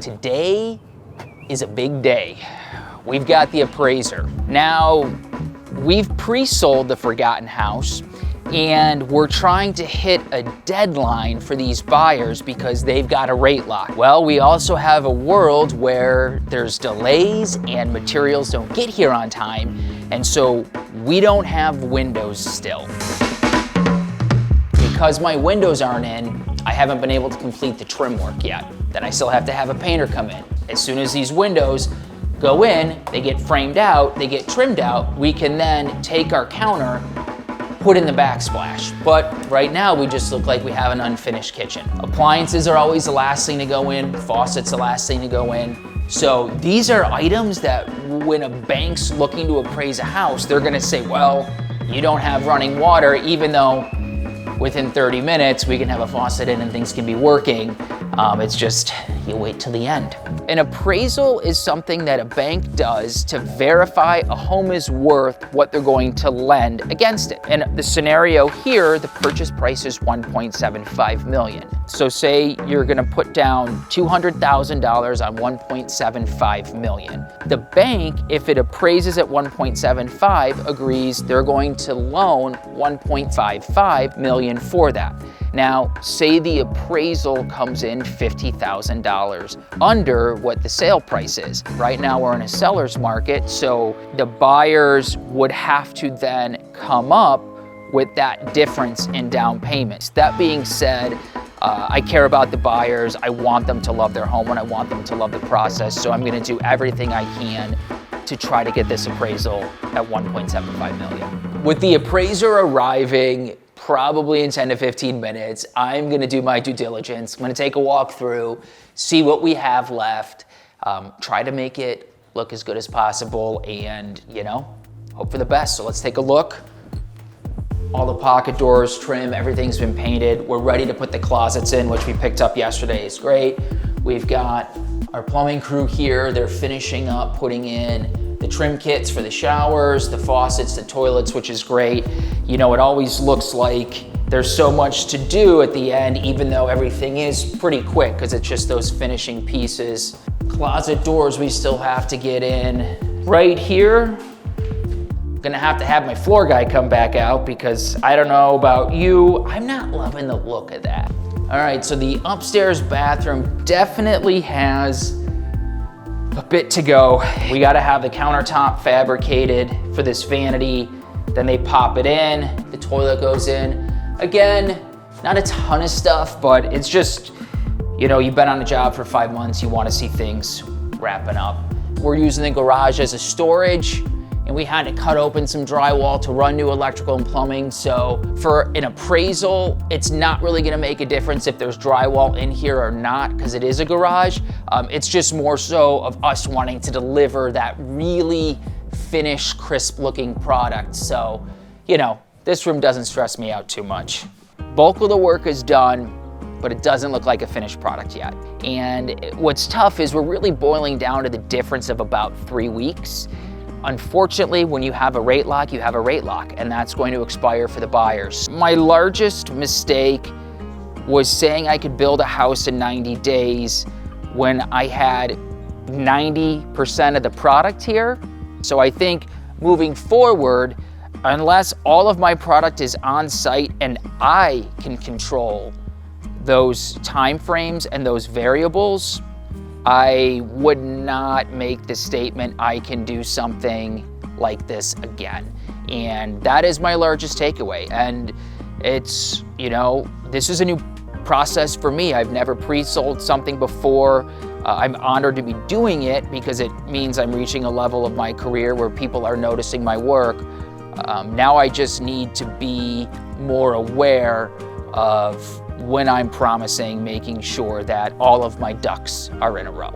Today is a big day. We've got the appraiser. Now, we've pre-sold the Forgotten House, and we're trying to hit a deadline for these buyers because they've got a rate lock. Well, we also have a world where there's delays and materials don't get here on time, and so we don't have windows still. Because my windows aren't in, I haven't been able to complete the trim work yet. Then I still have to have a painter come in. As soon as these windows go in, they get framed out, they get trimmed out, we can then take our counter, put in the backsplash. But right now we just look like we have an unfinished kitchen. Appliances are always the last thing to go in, faucets the last thing to go in. So these are items that when a bank's looking to appraise a house, they're gonna say, well, you don't have running water, even though within 30 minutes we can have a faucet in and things can be working. It's just, you wait till the end. An appraisal is something that a bank does to verify a home is worth what they're going to lend against it. In the scenario here, the purchase price is $1.75 million. So say you're gonna put down $200,000 on $1.75 million. The bank, if it appraises at 1.75, agrees they're going to loan $1.55 million for that. Now, say the appraisal comes in $50,000 under what the sale price is. Right now we're in a seller's market, so the buyers would have to then come up with that difference in down payments. That being said, I care about the buyers. I want them to love their home and I want them to love the process, so I'm gonna do everything I can to try to get this appraisal at $1.75 million. With the appraiser arriving probably in 10 to 15 minutes, I'm gonna do my due diligence. I'm gonna take a walk through, see what we have left, try to make it look as good as possible, and hope for the best. So let's take a look. All the pocket doors, trim, everything's been painted. We're ready to put the closets in, which we picked up yesterday. It's great. We've got our plumbing crew here. They're finishing up putting in the trim kits for the showers, the faucets, the toilets, which is great. It always looks like there's so much to do at the end, even though everything is pretty quick because it's just those finishing pieces. Closet doors we still have to get in. Right here, gonna have to have my floor guy come back out because I don't know about you, I'm not loving the look of that. All right, so the upstairs bathroom definitely has a bit to go. We gotta have the countertop fabricated for this vanity, then they pop it in, the toilet goes in. Again, not a ton of stuff, but it's just, you've been on a job for 5 months, you wanna see things wrapping up. We're using the garage as a storage, and we had to cut open some drywall to run new electrical and plumbing. So for an appraisal, it's not really gonna make a difference if there's drywall in here or not, because it is a garage. It's just more so of us wanting to deliver that really finished, crisp looking product. So, this room doesn't stress me out too much. Bulk of the work is done, but it doesn't look like a finished product yet. And what's tough is we're really boiling down to the difference of about 3 weeks. Unfortunately, when you have a rate lock, you have a rate lock, and that's going to expire for the buyers. My largest mistake was saying I could build a house in 90 days when I had 90% of the product here. So I think moving forward, unless all of my product is on site and I can control those time frames and those variables, I would not make the statement I can do something like this again. And that is my largest takeaway. And it's, this is a new process for me. I've never pre-sold something before. I'm honored to be doing it because it means I'm reaching a level of my career where people are noticing my work. Now I just need to be more aware of when I'm promising, making sure that all of my ducks are in a row.